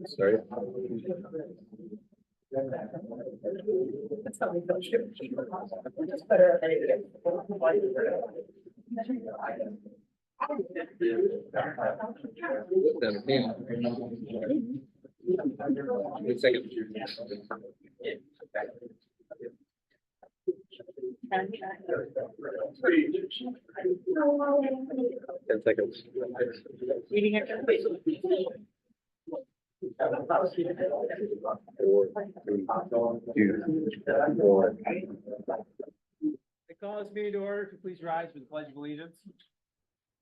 Sorry. That's how we go. Just better. Wait a second. 10 seconds. Reading it. Four, three, two, one. I call this meeting to order. If you please rise for the pledge of allegiance.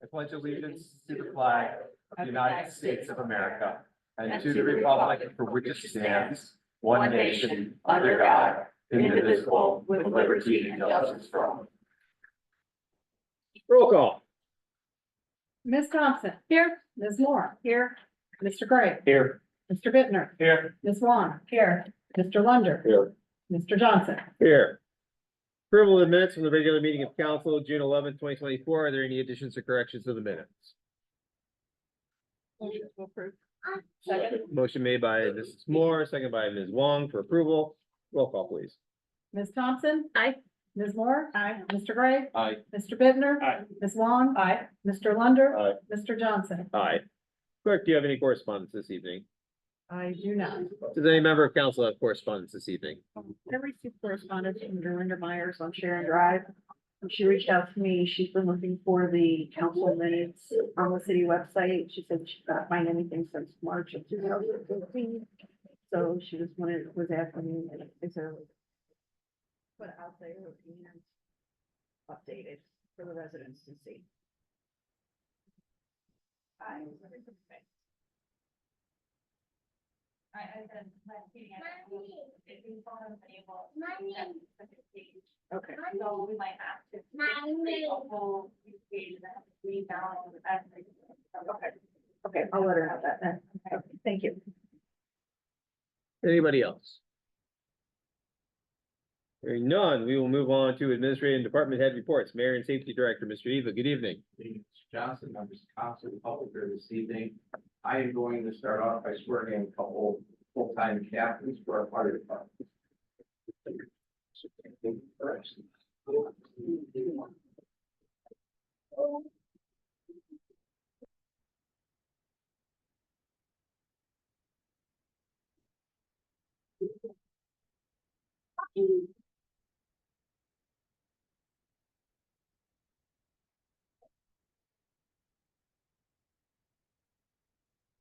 I pledge allegiance to the flag of the United States of America and to the republic for which it stands, one nation, under God, indivisible, with liberty and justice for all. Roll call. Ms. Thompson. Here. Ms. Moore. Here. Mr. Gray. Here. Mr. Bittner. Here. Ms. Vaughn. Here. Mr. Lunder. Here. Mr. Johnson. Here. Approval of the minutes from the regular meeting of council, June 11th, 2024. Are there any additions or corrections to the minutes? Motion to approve. Second. Motion made by Mrs. Moore, second by Ms. Wong for approval. Roll call, please. Ms. Thompson. Aye. Ms. Moore. Aye. Mr. Gray. Aye. Mr. Bittner. Aye. Ms. Vaughn. Aye. Mr. Lunder. Aye. Mr. Johnson. Aye. Clerk, do you have any correspondence this evening? I do not. Does any member of council have correspondence this evening? I received correspondence from Dorinda Myers on Sharon Drive. And she reached out to me. She's been looking for the council minutes on the city website. She said she couldn't find anything since March of 2015. So she just was asking me, is there put out there and updated for the residents to see. Okay. So we might have to. Okay. Okay, I'll let her know that then. Okay, thank you. Anybody else? Hearing none, we will move on to administrative and department head reports. Mayor and Safety Director, Mr. Eva, good evening. Mr. Johnson, members of council, the public here this evening. I am going to start off by swearing in a couple full-time captains for our fire department.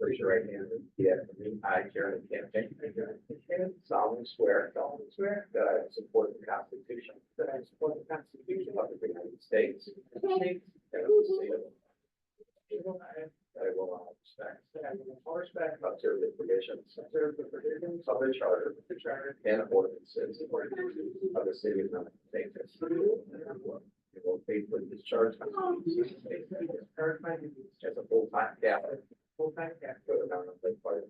Raise your right hand and repeat after me. I, Karen Campaign, solemnly swear that I will support the Constitution of the United States and of the state of Ohio. That I will respect, observe the provisions of the charter and ordinances of the city of Mount Texas. I will faithfully discharge my duties as a full-time captain. For the Mount Lake Fire.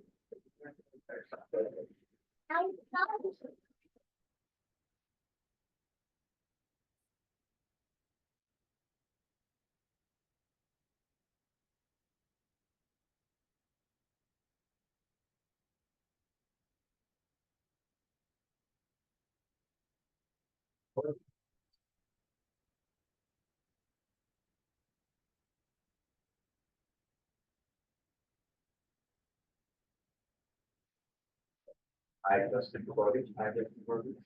I, Dustin Cody,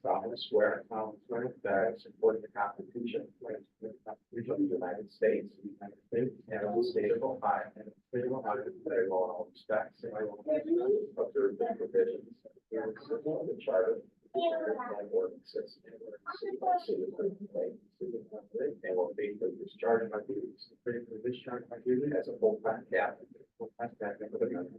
solemnly swear that I support the Constitution of the United States and of the state of Ohio, that I will in all respects and I will observe the provisions of the charter and ordinances and will faithfully discharge my duties as a full-time captain. For the Mount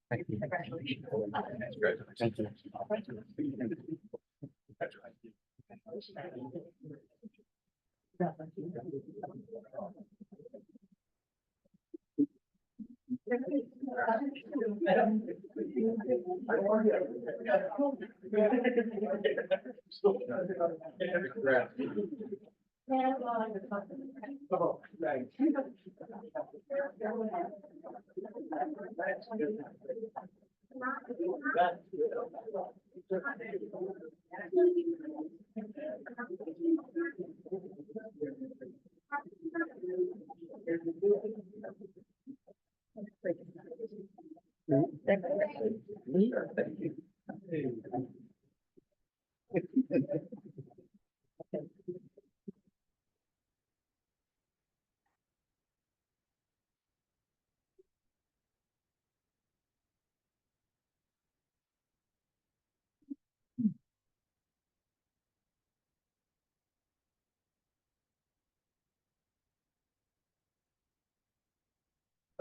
Lake. Congratulations.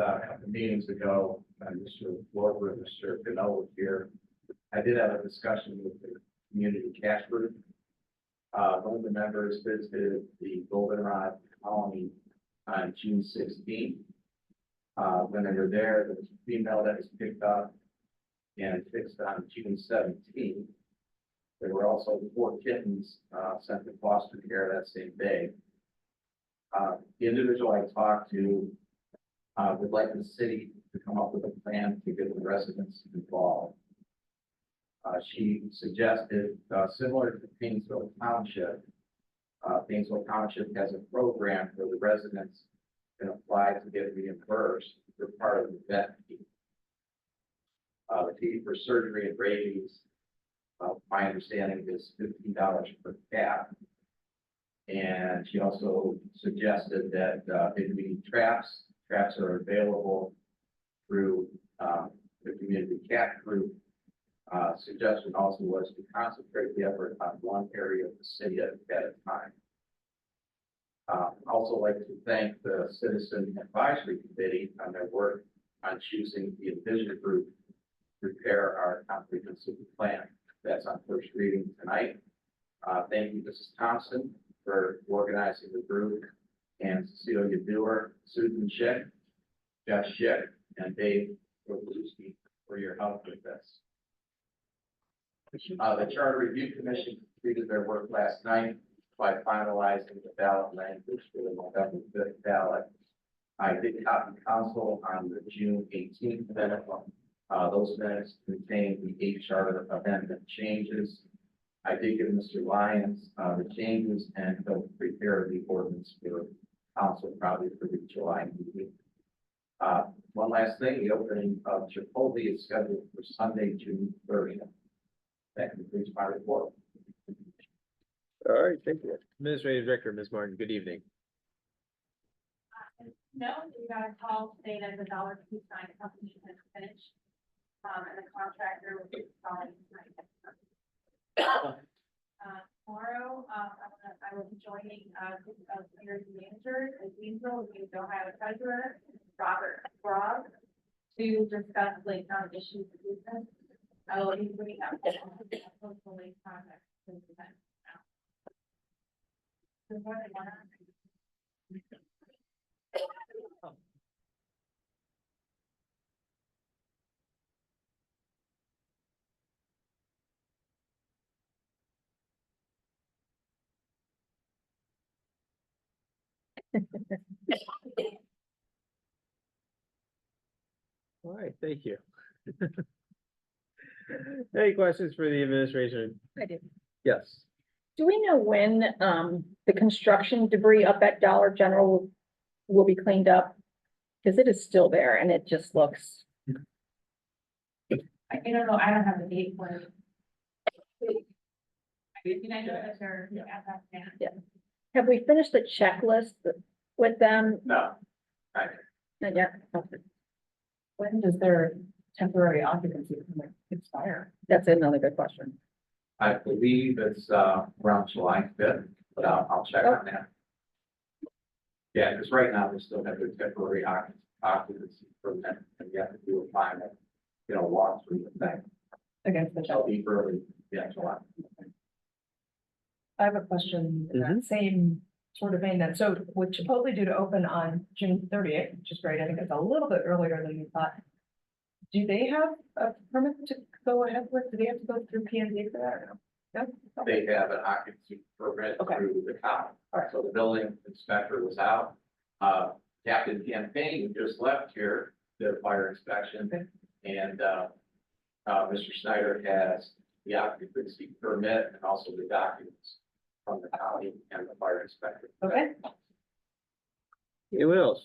A couple meetings ago, Mr. Warburg, Mr. Cano was here. I did have a discussion with the community cash group. One of the members visited the Goldenrod colony on June 16th. When they were there, there was a female that was picked up and fixed on June 17th. There were also 4 kittens sent to foster care that same day. The individual I talked to would like the city to come up with a plan to get the residents involved. She suggested, similar to Painesville Township, Painesville Township has a program where the residents can apply to get reimbursed for part of the vet fee. The fee for surgery and rabies, my understanding is $15 per cat. And she also suggested that if we need traps are available through the community cat group. Suggestion also was to concentrate the effort on one area of the city at a time. Also like to thank the Citizen Advisory Committee on their work on choosing the Envision Group to prepare our comprehensive plan. That's on first reading tonight. Thank you, Mrs. Thompson, for organizing the group, and Cecilia Dewar, Susan Schick, Jeff Schick, and Dave Roblewski for your help with this. The Charter Review Commission completed their work last night by finalizing the ballot language for the November 5th ballot. I did copy council on the June 18th minute. Those minutes contain the 8 charter amendment changes. I did give Mr. Lyons the changes, and he'll prepare the ordinance for council probably for the July meeting. One last thing, the opening of Chipotle is scheduled for Sunday, June 30th. That concludes my report. All right, thank you. Administrative Director, Ms. Martin, good evening. No, we got a call today that the dollar two sign company has finished. And the contractor will be installing tonight. Tomorrow, I will be joining, of mayor's managers as usual, with the Ohio Treasurer, Robert Frog, to discuss Lake County issues of business. I will be putting out the Lake project. All right, thank you. Any questions for the administration? I do. Yes. Do we know when the construction debris up at Dollar General will be cleaned up? Because it is still there and it just looks, I don't know, I don't have the date for it. I know that they're at that stand. have we finished the checklist with them? No, Not yet. Okay. When does their temporary occupancy permit expire? That's another good question. I believe it's around July 5th, but I'll check on that. Yeah, because right now we still have the temporary occupancy permit, and you have to do a final walk through the thing. Against the I'll check. be early, the actual act. I have a question in that same sort of vein then. So what Chipotle do to open on June 30th, which is great, I think it's a little bit earlier than you thought. Do they have a permit to go ahead with? Do they have to go through P and Z for that or no? No? They have an occupancy permit Okay. through the county. All right. So the building inspector was out. Captain Campaign just left here, did a fire inspection. Okay. And, Mr. Snyder has the occupancy permit and also the documents from the county and the fire inspector. Okay. Anyone else?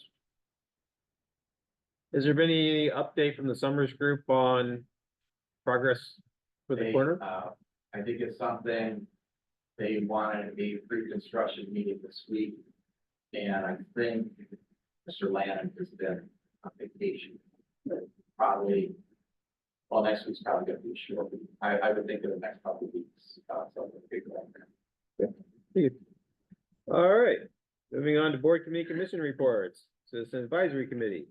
Has there been any update from the Summers Group on progress for the They, corner? I think it's something they wanted a pre-construction meeting this week. And I think Mr. Lannon has been on vacation. Probably, well, next week's probably gonna be short. I would think in the next couple of weeks, something big like that. All right, moving on to board committee commission reports, Citizen Advisory Committee.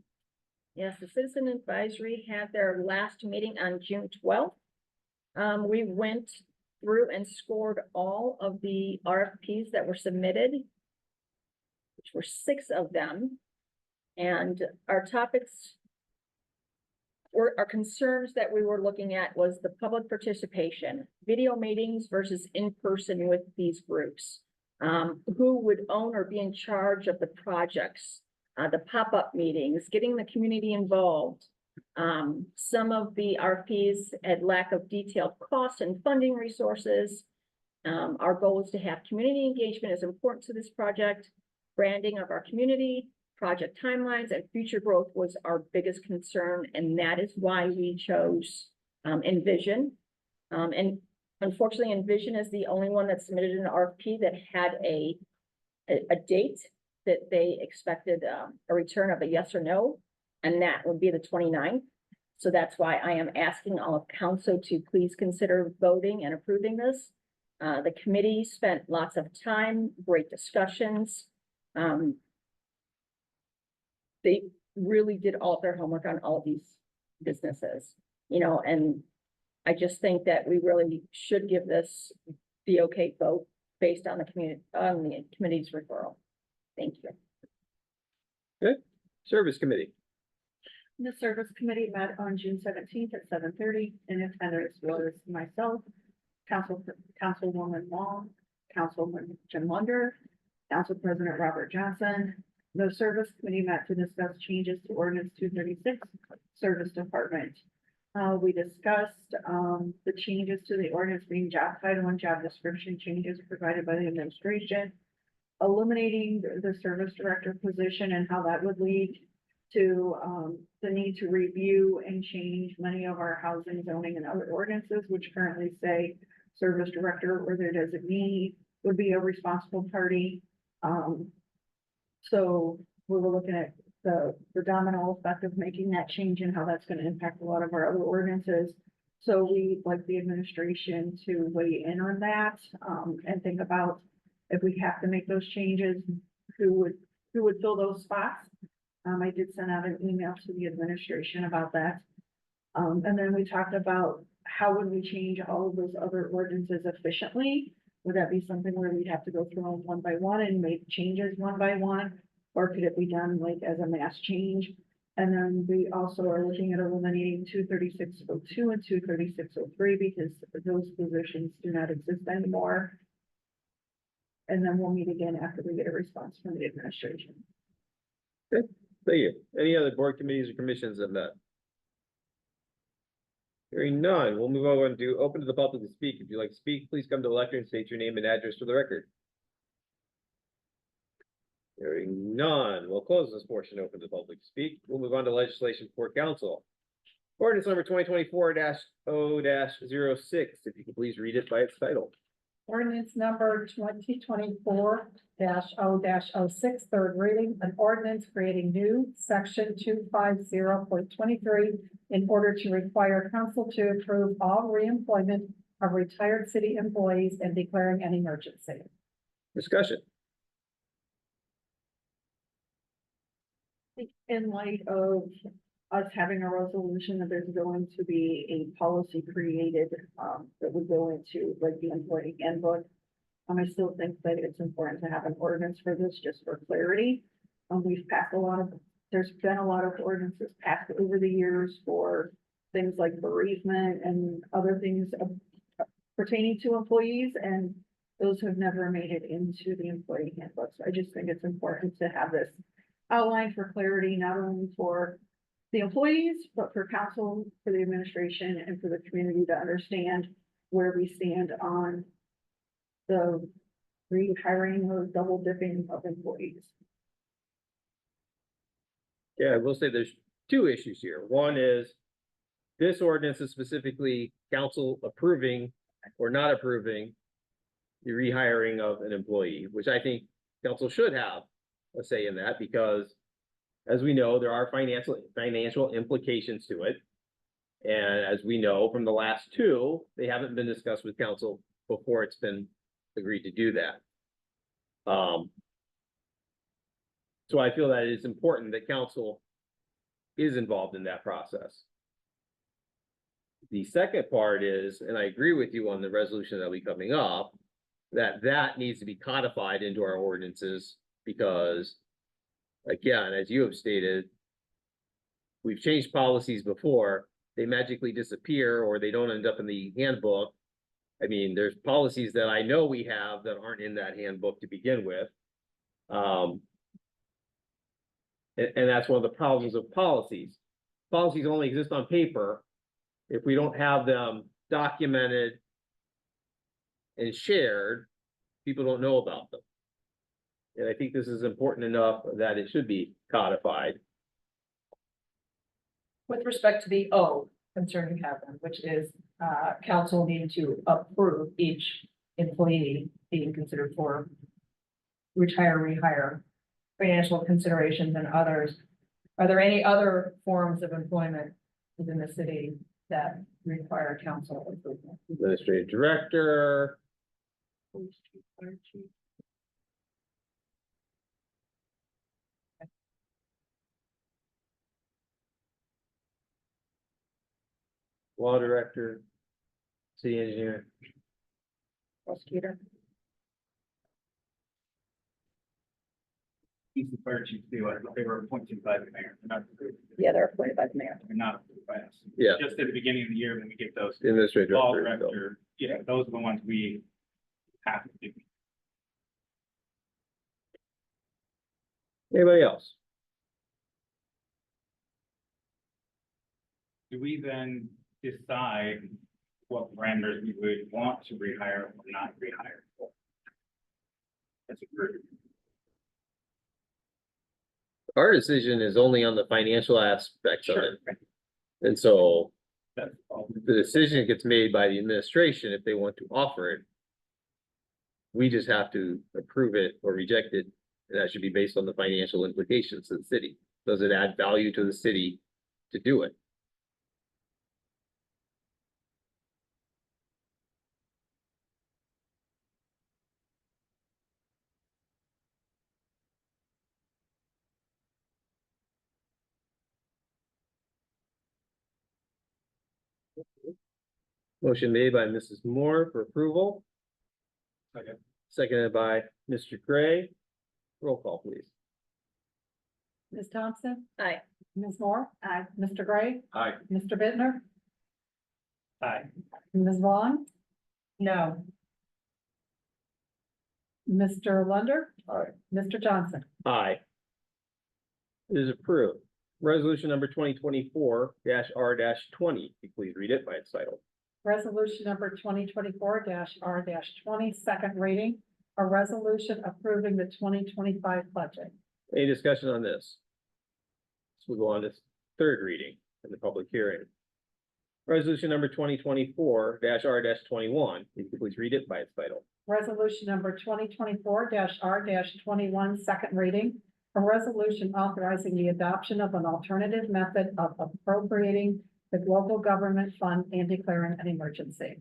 Yes, the Citizen Advisory had their last meeting on June 12th. We went through and scored all of the RFPs that were submitted, which were 6 of them. And our topics our concerns that we were looking at was the public participation, video meetings versus in-person with these groups. Who would own or be in charge of the projects, the pop-up meetings, getting the community involved. Some of the RFPs had lack of detailed costs and funding resources. Our goal is to have community engagement is important to this project, branding of our community, project timelines, and future growth was our biggest concern, and that is why we chose Envision. And unfortunately, Envision is the only one that submitted an RFP that had a date that they expected a return of a yes or no, and that would be the 29th. So that's why I am asking all of council to please consider voting and approving this. The committee spent lots of time, great discussions. They really did all of their homework on all of these businesses, and I just think that we really should give this the okay vote based on the committee's referral. Thank you. Service Committee. The Service Committee met on June 17th at 7:30, and attendance was myself, Councilwoman Long, Councilman Jim Lunder, Council President Robert Johnson. The Service Committee met to discuss changes to ordinance 236, Service Department. We discussed, the changes to the ordinance being job title and job description changes provided by the administration, eliminating the service director position and how that would lead to, the need to review and change many of our housing, zoning, and other ordinances, which currently say service director or their designee would be a responsible party. So we were looking at the domino effect of making that change and how that's gonna impact a lot of our other ordinances. So we'd like the administration to weigh in on that, and think about if we have to make those changes, who would fill those spots. I did send out an email to the administration about that. And then we talked about how would we change all of those other ordinances efficiently? Would that be something where we'd have to go through them one by one and make changes one by one? Or could it be done like as a mass change? And then we also are looking at eliminating 23602 and 23603 because those positions do not exist anymore. And then we'll meet again after we get a response from the administration. Thank you. Any other board committees or commissions that met? Hearing none, we'll move on to open to the public to speak. If you'd like to speak, please come to the lectern and state your name and address for the record. Hearing none, we'll close this portion open to the public to speak. We'll move on to legislation for council. Ordinance number 2024-0-06, if you could please read it by its title. Ordinance number 2024-0-06, third reading, an ordinance creating new section 250.23 in order to require council to approve all reemployment of retired city employees and declaring an emergency. Discussion. In light of, us having a resolution that there's going to be a policy created, that would go into like the employee handbook. I still think that it's important to have an ordinance for this, just for clarity. We've passed there's been a lot of ordinances passed over the years for things like bereavement and other things pertaining to employees, and those have never made it into the employee handbook. So I just think it's important to have this outlined for clarity, not only for the employees, but for council, for the administration, and for the community to understand where we stand on the rehiring or double dipping of employees. Yeah, I will say there's two issues here. One is this ordinance is specifically council approving or not approving the rehiring of an employee, which I think council should have a say in that, because as we know, there are financial implications to it. And as we know from the last two, they haven't been discussed with council before it's been agreed to do that. So I feel that it's important that council is involved in that process. The second part is, and I agree with you on the resolution that'll be coming up, that needs to be codified into our ordinances, because again, as you have stated, we've changed policies before, they magically disappear or they don't end up in the handbook. I mean, there's policies that I know we have that aren't in that handbook to begin with. And that's one of the problems of policies. Policies only exist on paper if we don't have them documented and shared, people don't know about them. And I think this is important enough that it should be codified. With respect to the O concern you have, then, which is, council needing to approve each employee being considered for retire, rehire, financial considerations and others. Are there any other forms of employment within the city that require council approval? Administrative director, Police chief, fire chief. law director, city engineer. Prosecutor. He's the fire chief too, I thought they were appointed by the mayor, they're not, Yeah, they're appointed by the mayor. they're not approved by us. Yeah. Just at the beginning of the year when we get those. Administrative Law director. so. director, yeah, those are the ones we have to do. Anybody else? Do we then decide what parameters we would want to rehire or not rehire for? That's a group. Our decision is only on the financial aspects of it. And so That's all. the decision gets made by the administration if they want to offer it. We just have to approve it or reject it, and that should be based on the financial implications to the city. Does it add value to the city to do it? Motion made by Mrs. Moore for approval. Second. Seconded by Mr. Gray. Roll call, please. Ms. Thompson? Aye. Ms. Moore? Aye. Mr. Gray? Aye. Mr. Bittner? Aye. Ms. Vaughn? No. Mr. Lunder? Aye. Mr. Johnson? Aye. It is approved. Resolution number 2024-R-20. Please read it by its title. Resolution number 2024-R-20, second reading. A resolution approving the 2025 budget. Any discussion on this? This will go on this third reading in the public hearing. Resolution number 2024-R-21. If you could please read it by its title. Resolution number 2024-R-21, second reading. A resolution authorizing the adoption of an alternative method of appropriating the global government fund and declaring an emergency.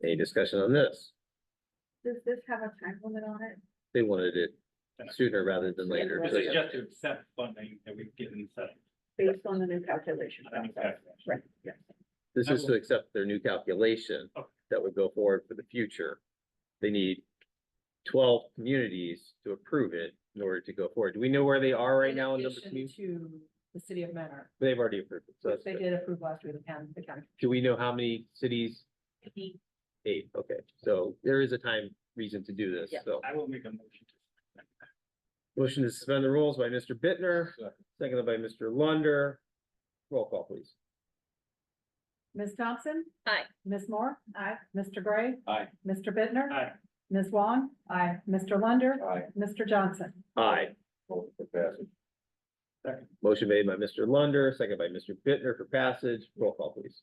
Any discussion on this? Does this have a time limit on it? They wanted it sooner rather than later. This So is yeah. just to accept funding that we've given set. based on the new calculation. I think process. that's- Right, yes. This is to accept their new calculation Okay. that would go forward for the future. They need 12 communities to approve it in order to go forward. Do we know where they are right now in number of addition communities? to the city of Mentor, They've already approved it, so which that's they good. did approve last week, the county. Do we know how many cities? 8, okay, so there is a time reason to do this, Yeah. so. I will make a motion. Motion to suspend the rules by Mr. Bittner, seconded by Mr. Lunder. Roll call, please. Ms. Thompson? Aye. Ms. Moore? Aye. Mr. Gray? Aye. Mr. Bittner? Aye. Ms. Wong? Aye. Mr. Lunder? Aye. Mr. Johnson? Aye. Vote for passage. Motion made by Mr. Lunder, seconded by Mr. Bittner for passage. Roll call, please.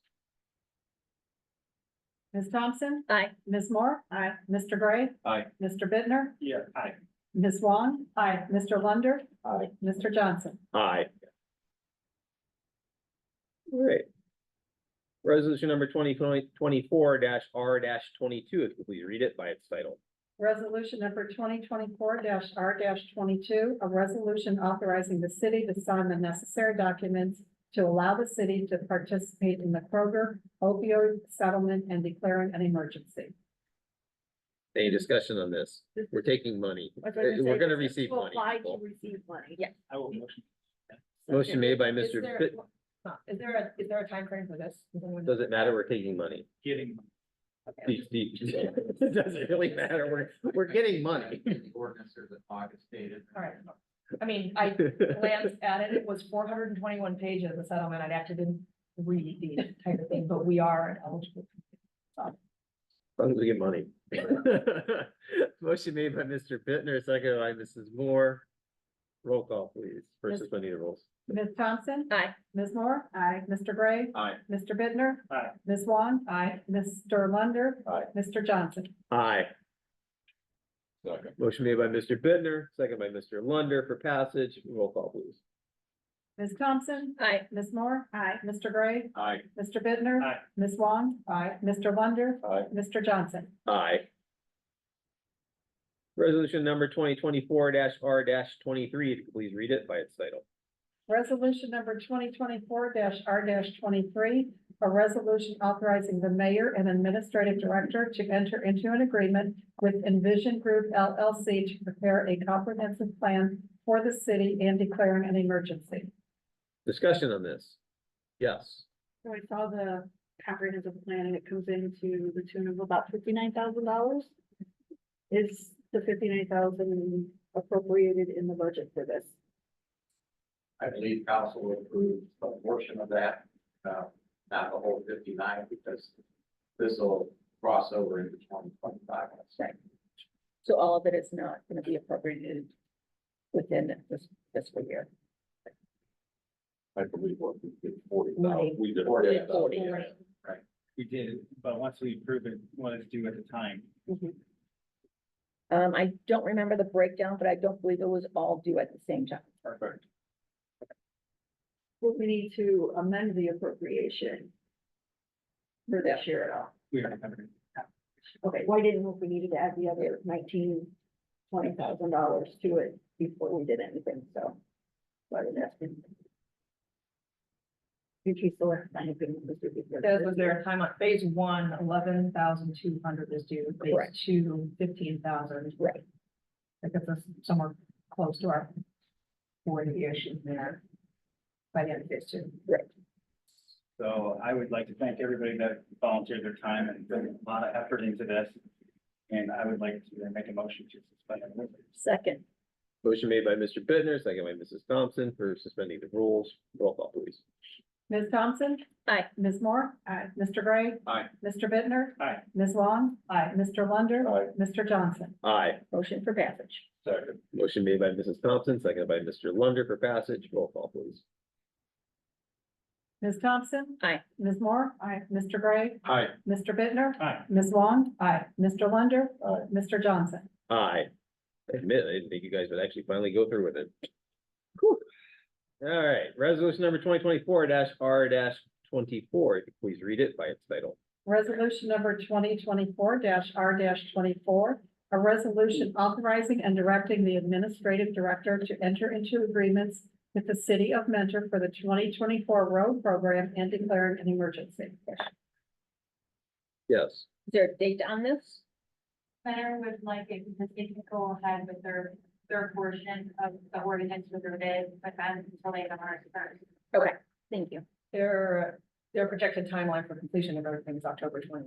Ms. Thompson? Aye. Ms. Moore? Aye. Mr. Gray? Aye. Mr. Bittner? Yeah, aye. Ms. Wong? Aye. Mr. Lunder? Aye. Mr. Johnson? Aye. All right. Resolution number 2024-R-22, if you please read it by its title. Resolution number 2024-R-22, a resolution authorizing the city to sign the necessary documents to allow the city to participate in the Kroger opioid settlement and declaring an emergency. Any discussion on this? We're taking money. We're gonna receive money. people. receive money. Yeah. I will motion. Motion made by Is Mr. there- Bitt. Is there a timeframe for this? Does anyone know? Does it matter? We're taking money. Getting. It doesn't really matter. We're getting money. Ordinance, there's an August dated. All right. I mean, I glanced at it, it was 421 pages of settlement, I actually didn't read the type of thing, but we are eligible. As long as we get money. Motion made by Mr. Bittner, seconded by Mrs. Moore. Roll call, please, for Yes. suspending the rules. Ms. Thompson? Aye. Ms. Moore? Aye. Mr. Gray? Aye. Mr. Bittner? Aye. Ms. Wong? Aye. Mr. Lunder? Aye. Mr. Johnson? Aye. Second. Motion made by Mr. Bittner, seconded by Mr. Lunder for passage. Roll call, please. Ms. Thompson? Aye. Ms. Moore? Aye. Mr. Gray? Aye. Mr. Bittner? Aye. Ms. Wong? Aye. Mr. Lunder? Aye. Mr. Johnson? Aye. Resolution number 2024-R-23, if you could please read it by its title. Resolution number 2024-R-23, a resolution authorizing the mayor and administrative director to enter into an agreement with Envision Group LLC to prepare a comprehensive plan for the city and declaring an emergency. Discussion on this? Yes. So I saw the comprehensive plan and it comes into the tune of about $59,000. Is the $59,000 appropriated in the budget for this? I believe council will approve a portion of that, not the whole 59, because this will cross over into 2025. So all of it is not gonna be appropriated within this fiscal year. I believe what we did 40. Money. We did 40. 40. We did, but once we approve it, what it's due at the time. I don't remember the breakdown, but I don't believe it was all due at the same time. Perfect. Well, we need to amend the appropriation for this year at all. We already have it. Okay, why didn't we needed to add the other $20,000 to it before we did anything, so. Why did that? That was there a time on phase one, 11,200 is due, Correct. phase two, 15,000. Right. That gets us somewhere close to our 40-ish there by the end of phase two. So I would like to thank everybody that volunteered their time and put a lot of effort into this. And I would like to make a motion to suspend the rules. Second. Motion made by Mr. Bittner, seconded by Mrs. Thompson for suspending the rules. Roll call, please. Ms. Thompson? Aye. Ms. Moore? Aye. Mr. Gray? Aye. Mr. Bittner? Aye. Ms. Wong? Aye. Mr. Lunder? Aye. Mr. Johnson? Aye. Motion for passage. Second. Motion made by Mrs. Thompson, seconded by Mr. Lunder for passage. Roll call, please. Ms. Thompson? Aye. Ms. Moore? Aye. Mr. Gray? Aye. Mr. Bittner? Aye. Ms. Wong? Aye. Mr. Lunder? Aye. Mr. Johnson? Aye. I admit, I didn't think you guys would actually finally go through with it. Whew. All right, resolution number 2024-R-24, if you please read it by its title. Resolution number 2024-R-24, a resolution authorizing and directing the administrative director to enter into agreements with the city of Mentor for the 2024 road program and declaring an emergency. Yes. Is there a date on this? Center would like it because they can go ahead with their portion of the ordinance with their bid, but then until they have ours first. Okay, thank you. Their projected timeline for completion of everything is October 20.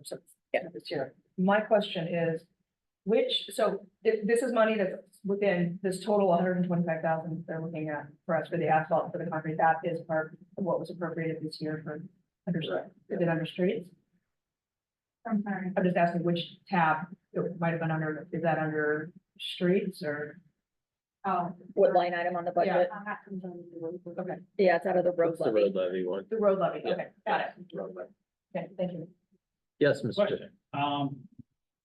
So, yeah, this year. My question is, this is money that's within this total 125,000 they're looking at for us for the asphalt, for the concrete, that is part of what was appropriated this year for under streets. I'm sorry. I'm just asking which tab it might have been under, is that under streets or? Oh. What line item on the budget? I'll have to go to the road. Okay, Yeah, it's out of the road What's the levy. road levy one? the road levy, Yeah. okay, got it. Okay, thank you. Yes, Mr. Chair. Question,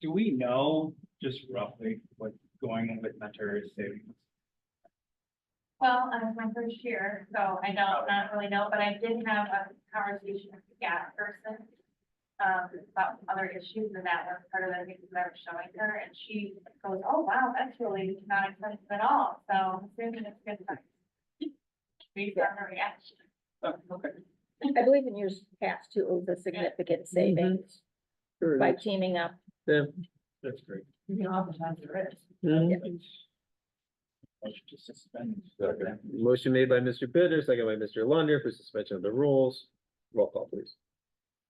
do we know just roughly what's going on with Mentor's savings? Well, was my first year, so I don't not really know, but I did have a conversation with the gas person. About other issues, and that was part of the things that I was showing her, and she goes, "Oh, wow, that's really not expensive at all." So I'm assuming it's good. Based on her reaction. Oh, okay. I believe in years past too, it was a significant savings by teaming up. Yeah. That's great. You know, oftentimes there is. Mhm. Motion to suspend. Motion made by Mr. Bittner, second by Mr. Lunder for suspension of the rules. Roll call, please.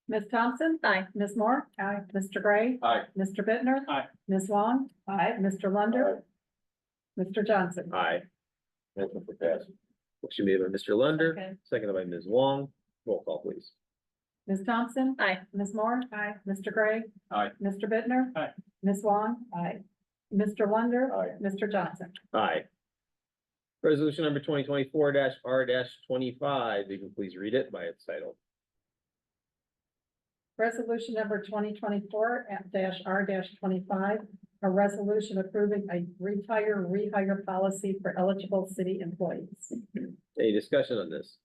Ms. Thompson? Aye. Ms. Moore? Aye. Mr. Gray? Aye. Mr. Bittner? Aye. Ms. Wong? Aye. Mr. Lunder? Mr. Johnson? Aye. Motion for pass. Motion made by Mr. Lunder, Okay. seconded by Ms. Wong. Roll call, please. Ms. Thompson? Aye. Ms. Moore? Aye. Mr. Gray? Aye. Mr. Bittner? Aye. Ms. Wong? Aye. Mr. Lunder? Aye. Mr. Johnson? Aye. Resolution number 2024-R-25, you can please read it by its title. Resolution number 2024-R-25, a resolution approving a rehire policy for eligible city employees. Any discussion on this?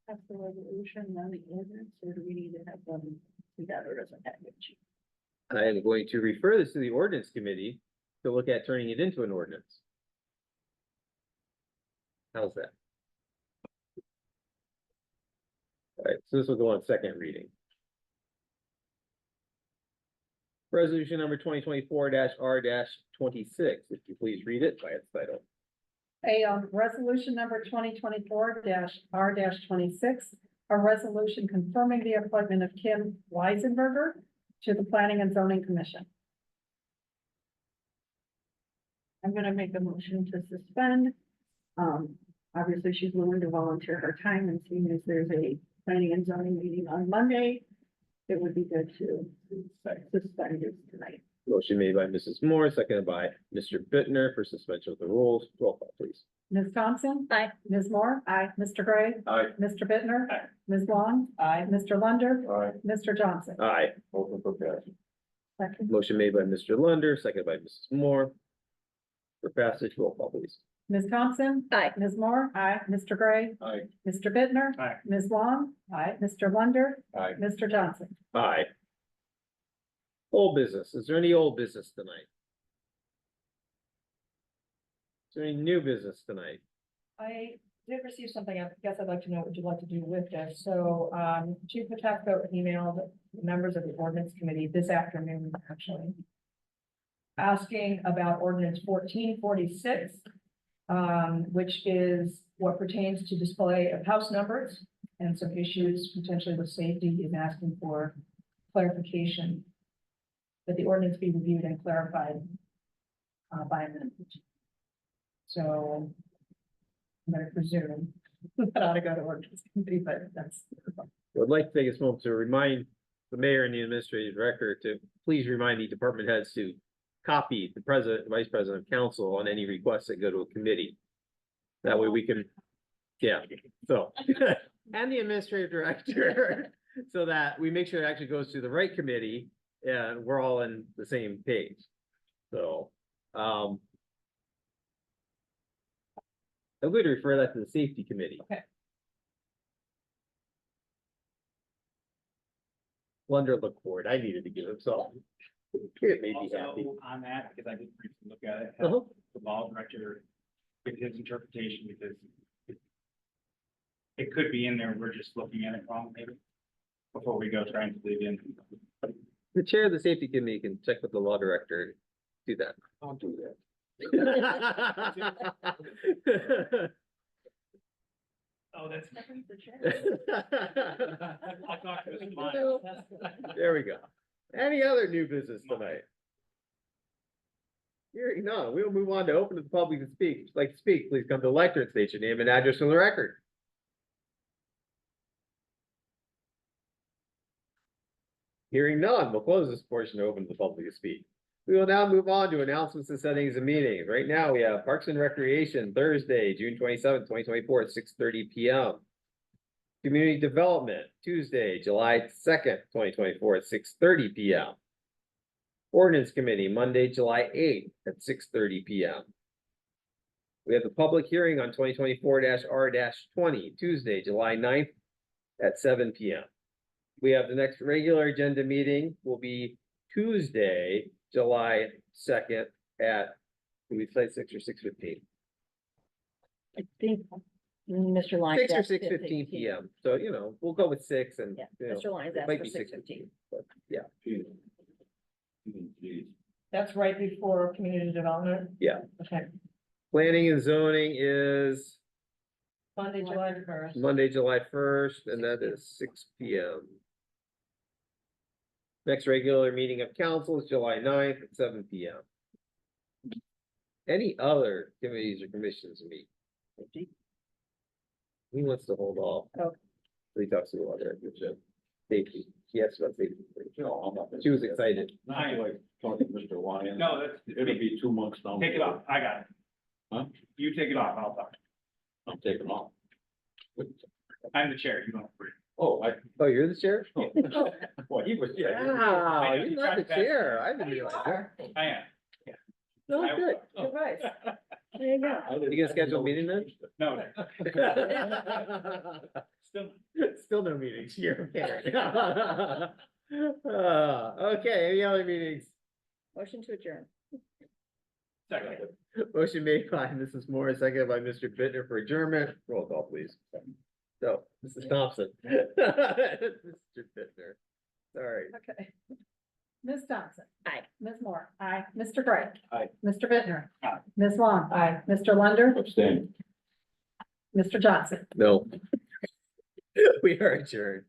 That's the resolution, on the ordinance, or do we need to have them together as a package? I am going to refer this to the ordinance committee to look at turning it into an ordinance. How's that? All right, so this will go on second reading. Resolution number 2024-R-26, if you please read it by its title. A resolution number 2024-R-26, a resolution confirming the appointment of Kim Weisenberger to the Planning and Zoning Commission. I'm gonna make a motion to suspend. Obviously, she's willing to volunteer her time, and seeing as there's a planning and zoning meeting on Monday, it would be good to suspend this tonight. Motion made by Mrs. Moore, seconded by Mr. Bittner for suspension of the rules. Roll call, please. Ms. Thompson? Aye. Ms. Moore? Aye. Mr. Gray? Aye. Mr. Bittner? Aye. Ms. Wong? Aye. Mr. Lunder? Aye. Mr. Johnson? Aye. Motion for pass. Second. Motion made by Mr. Lunder, seconded by Mrs. Moore. For passage, roll call, please. Ms. Thompson? Aye. Ms. Moore? Aye. Mr. Gray? Aye. Mr. Bittner? Aye. Ms. Wong? Aye. Mr. Lunder? Aye. Mr. Johnson? Aye. Old business. Is there any old business tonight? Is there any new business tonight? I did receive something, I guess I'd like to know what you'd like to do with this. So, Chief Patapsco emailed members of the ordinance committee this afternoon, actually, asking about ordinance 1446, which is what pertains to display of house numbers and some issues potentially with safety. He's asking for clarification, that the ordinance be reviewed and clarified by amendment. So I'm gonna presume that ought to go to ordinance committee, but that's. I'd like to take this moment to remind the mayor and the administrative director to please remind the department heads to copy the president, vice president of council on any requests that go to a committee. That way we can, yeah, so, and the administrative director, so that we make sure it actually goes to the right committee and we're all on the same page. So, I'm going to refer that to the safety committee. Okay. Wonder look forward, I needed to give him some. It made me happy. Also on that, because I did briefly look at it, Uh-huh. the law director give his interpretation, because it could be in there, we're just looking at it wrong, maybe, before we go trying to dig in. The chair of the safety committee can check with the law director, and do that. I'll do that. Oh, that's. The chair. I'll talk to Mr. Lyons. There we go. Any other new business tonight? Hearing none, we'll move on to open to the public to speak. If you'd like to speak, please come to the lectern, state your name and address for the record. Hearing none, we'll close this portion open to the public to speak. We will now move on to announcements and settings of meetings. Right now, we have Parks and Recreation Thursday, June 27th, 2024 at 6:30 p.m. Community Development Tuesday, July 2nd, 2024 at 6:30 p.m. Ordinance Committee Monday, July 8th at 6:30 p.m. We have the public hearing on 2024-R-20 Tuesday, July 9th at 7 p.m. We have the next regular agenda meeting will be Tuesday, July 2nd at, do we say 6 or 6:15? I think Mr. Lyons. 6 or asked 6:15 p.m. So, you know, we'll go with 6 and, Yeah, you know, Mr. Lyons it asked might for be 6:15. but yeah. That's right before community development? Yeah. Okay, Planning and zoning is Monday, July 1st. Monday, July 1st, and that is 6 p.m. Next regular meeting of council is July 9th at 7 p.m. Any other committees or commissions meet? He wants to hold off. Oh. He talks to the other, safety, he asked about safety. No, I'm not. She was excited. I like talking to Mr. Lyons. No, that's. It'll be 2 months down. Take it off, I got it. Huh? You take it off, I'll talk. I'm taking off. I'm the chair, you don't. Oh, Oh, you're the chair? oh, well, he was, yeah. he was- Wow, I know, you're you not tried the to pass chair. I didn't You realize are. that. I am. No, I- good. Good advice. There you go. I didn't- You gonna schedule a meeting then? No, still, Still no meetings here. Okay, any other meetings? Motion to adjourn. second. Motion made by Mrs. Moore, seconded by Mr. Bittner for adjournment. Roll call, please. So, Mrs. Thompson. Mr. Bittner. Sorry. Okay. Ms. Thompson. Aye. Ms. Moore. Aye. Mr. Gray. Aye. Mr. Bittner. Aye. Ms. Long. Aye. Mr. Lunder. Abstain. Mr. Johnson. No. We are adjourned.